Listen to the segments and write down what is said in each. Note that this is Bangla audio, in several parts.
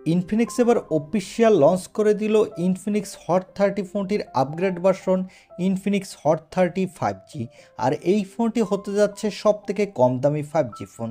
ইনফিনিক্স এবার অফিসিয়াল লঞ্চ করে দিল ইনফিনিক্স হট 30 ফোনটির upgrade version Infinix hot 30 5G। আর এই ফোনটি হতে যাচ্ছে সব থেকে কম দামি 5G ফোন।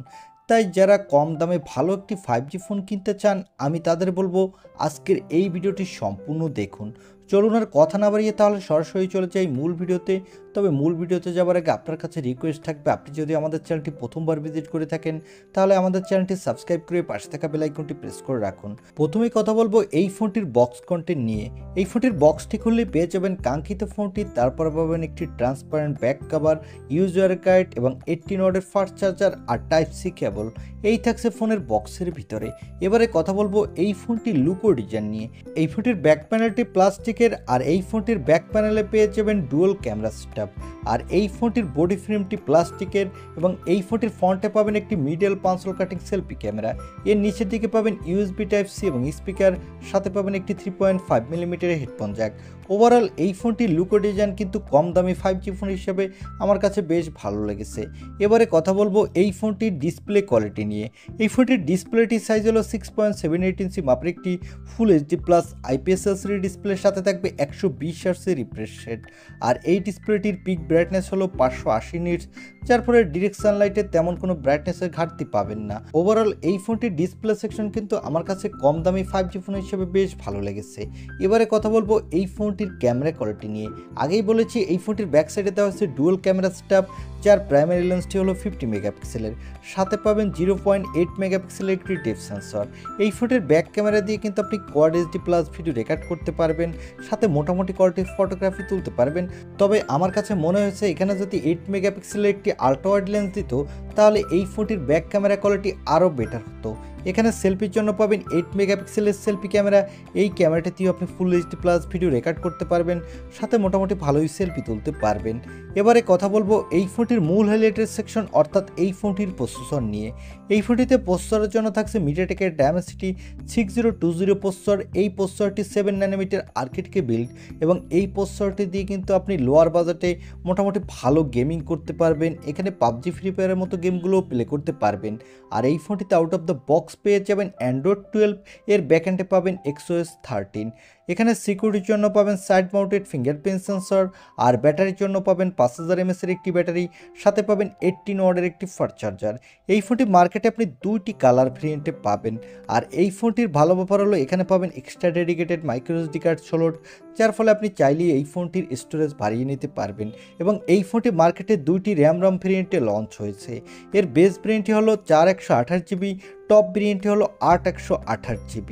তাই যারা কম দামে ভালো একটি 5G ফোন কিনতে চান আমি তাদের বলবো আজকের এই ভিডিওটি সম্পূর্ণ দেখুন। চলুন আর কথা না বাড়িয়ে তাহলে সরাসরি চলে যাই মূল ভিডিওতে। তবে মূল ভিডিওতে যাওয়ার আগে আপনার কাছে রিকোয়েস্ট থাকবে, আপনি যদি আমাদের চ্যানেলটি প্রথমবার ভিজিট করে থাকেন তাহলে আমাদের চ্যানেলটি সাবস্ক্রাইব করে পাশে থাকা বেল আইকনটি প্রেস করে রাখুন। প্রথমেই কথা বলবো এই ফোনটির বক্স কন্টেন্ট নিয়ে। এই ফোনটির বক্সটি খুললে পেয়ে যাবেন কাঙ্ক্ষিত ফোনটি, তারপর পাবেন একটি transparent back cover, user guide এবং 18 ওয়াটের ফাস্ট চার্জার আর টাইপ সি কেবল। এই থাকছে ফোনের বক্সের ভিতরে। এবারে কথা বলবো এই ফোনটির লুক ও ডিজাইন নিয়ে। এই ফোনটির ব্যাক প্যানেলটি প্লাস্টিকের, আর এই ফোনটির ব্যাক প্যানেলে পেয়ে যাবেন ডুয়াল ক্যামেরা সেটআপ। আর এই ফোনটির বডি ফ্রেমটি প্লাস্টিকের এবং এই ফোনটির ফ্রন্টে পাবেন একটি মিডল পাঞ্চল কাটিং সেলফি ক্যামেরা। এর নিচের দিকে পাবেন ইউএসবি টাইপ সি এবং স্পিকার, সাথে পাবেন একটি 3.5 মিলিমিটারের হেডফোন জ্যাক। ওভারঅল এই ফোনটির লুক ও ডিজাইন কিন্তু কম দামি 5G ফোন হিসেবে আমার কাছে বেশ ভালো লেগেছে। এবারে কথা বলবো এই ফোনটির ডিসপ্লে কোয়ালিটি নিয়ে। এই ফোনটির ডিসপ্লেটির সাইজ হলো 6.78 ইঞ্চি মাপের একটি full HD plus IPS LCD ডিসপ্লের সাথে থাকবে 120 হার্টজের রিফ্রেশ রেট। আর এই ডিসপ্লেটির পিক ব্রাইটনেস হলো 580 নিটস, যার ফলে ডিরেক্ট সানলাইটে তেমন কোনো ব্রাইটনেসের ঘাটতি পাবেন না। ওভারঅল এই ফোনটির ডিসপ্লে সেকশন কিন্তু আমার কাছে কম দামি 5G ফোন হিসেবে বেশ ভালো লেগেছে। এবারে কথা বলবো এই ফোনটির ক্যামেরা কোয়ালিটি নিয়ে। আগেই বলেছি এই ফোনটির ব্যাক সাইডে দেওয়া হচ্ছে ডুয়াল ক্যামেরা সেটআপ, যার প্রাইমারি লেন্সটি হলো 50 মেগাপিক্সেলের, সাথে পাবেন 0.8 মেগাপিক্সেলের একটি ডেপথ সেন্সর। এই ফোনের ব্যাক ক্যামেরা দিয়ে কিন্তু আপনি quad HD plus video record করতে পারবেন, সাথে মোটামুটি কোয়ালিটির ফটোগ্রাফি তুলতে পারবেন। তবে আমার কাছে মনে হয়েছে এখানে যদি 8 মেগাপিক্সেলের একটি আল্ট্রা ওয়াইড লেন্স দিত তাহলে এই ফোনটির ব্যাক ক্যামেরা কোয়ালিটি আরও বেটার হতো। এখানে সেলফির জন্য পাবেন 8 মেগাপিক্সেলের সেলফি ক্যামেরা। এই ক্যামেরাটিতেও আপনি full HD plus video record করতে পারবেন, সাথে মোটামুটি ভালোই সেলফি তুলতে পারবেন। এবারে কথা বলবো এই ফোনটির মূল হাইলাইটের সেকশন, অর্থাৎ এই ফোনটির প্রসেসর নিয়ে। এই ফোনটিতে প্রসেসরের জন্য থাকছে মিডিয়াটেকের ডায়মেনসিটি 6020 প্রসেসর। এই প্রসেসরটি 7 ন্যানোমিটার আর্কিটেক্টে বিল্ড এবং এই প্রসেসরটি দিয়ে কিন্তু আপনি লোয়ার বাজেটে মোটামুটি ভালো গেমিং করতে পারবেন। এখানে পাবজি ফ্রি ফায়ারের মতো গেমগুলোও প্লে করতে পারবেন। আর এই ফোনটিতে আউট অফ দ্য বক্স পেয়ে যাবেন অ্যান্ড্রয়েড 12, এর ব্যাকএন্ডে পাবেন XOS 13। এখানে সিকিউরিটির জন্য পাবেন সাইড মাউন্টেড ফিঙ্গারপ্রিন্ট সেন্সর, আর ব্যাটারির জন্য পাবেন 5000 mAh এর একটি ব্যাটারি, সাথে পাবেন 18 ওয়াটের একটি ফাস্ট চার্জার। এই ফোনটি মার্কেটে আপনি দুইটি কালার ভেরিয়েন্টে পাবেন। আর এই ফোনটির ভালো ব্যাপার হলো এখানে পাবেন extra dedicated micro SD card slot, যার ফলে আপনি চাইলেই এই ফোনটির স্টোরেজ বাড়িয়ে নিতে পারবেন। এবং এই ফোনটি মার্কেটে দুইটি র্যাম ভেরিয়েন্টে লঞ্চ হয়েছে। এর বেস ভেরিয়েন্টটি হলো 4128GB, টপ ভেরিয়েন্টটি হলো 8128GB।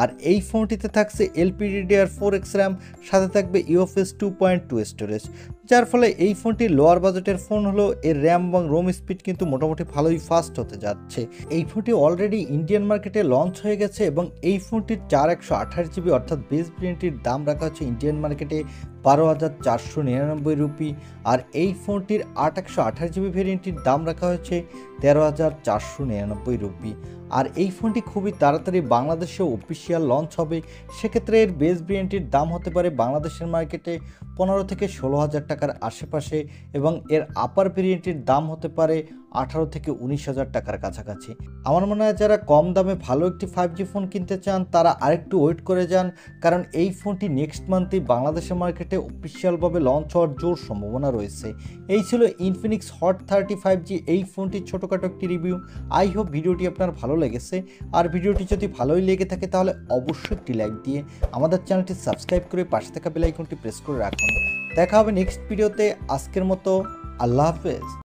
আর এই ফোনটিতে থাকছে LPDDR4X র্যাম, সাথে থাকবে UFS 2.2 স্টোরেজ, যার ফলে এই ফোনটি লোয়ার বাজেটের ফোন হলো এর র্যাম এবং রোম স্পিড কিন্তু মোটামুটি ভালোই ফাস্ট হতে যাচ্ছে। এই ফোনটি অলরেডি ইন্ডিয়ান মার্কেটে লঞ্চ হয়ে গেছে এবং এই ফোনটির 4128GB অর্থাৎ বেস ভেরিয়েন্টটির দাম রাখা হচ্ছে ইন্ডিয়ান মার্কেটে 12,499 রুপি। আর এই ফোনটির 8128GB ভেরিয়েন্টটির দাম রাখা হয়েছে 13,499 রুপি। আর এই ফোনটি খুবই তাড়াতাড়ি বাংলাদেশেও অফিসিয়াল লঞ্চ হবে। সেক্ষেত্রে এর বেস ভেরিয়েন্টটির দাম হতে পারে বাংলাদেশের মার্কেটে 15 থেকে 16,000 টাকার আশেপাশে, এবং এর আপার ভেরিয়েন্টটির দাম হতে পারে 18 থেকে 19,000 টাকার কাছাকাছি। আমার মনে হয় যারা কম দামে ভালো একটি 5G ফোন কিনতে চান তারা আরেকটু ওয়েট করে যান, কারণ এই ফোনটি নেক্সট মান্থেই বাংলাদেশের মার্কেটে অফিসিয়ালভাবে লঞ্চ হওয়ার জোর সম্ভাবনা রয়েছে। এই ছিল ইনফিনিক্স হট 30 5G এই ফোনটির ছোটোখাটো একটি রিভিউ। আই হোপ ভিডিওটি আপনার ভালো লেগেছে। আর ভিডিওটি যদি ভালোই লেগে থাকে তাহলে অবশ্যই একটি লাইক দিয়ে আমাদের চ্যানেলটি সাবস্ক্রাইব করে পাশে থাকা বেল আইকনটি প্রেস করে রাখুন। দেখা হবে নেক্সট ভিডিওতে। আজকের মতো আল্লাহ হাফেজ।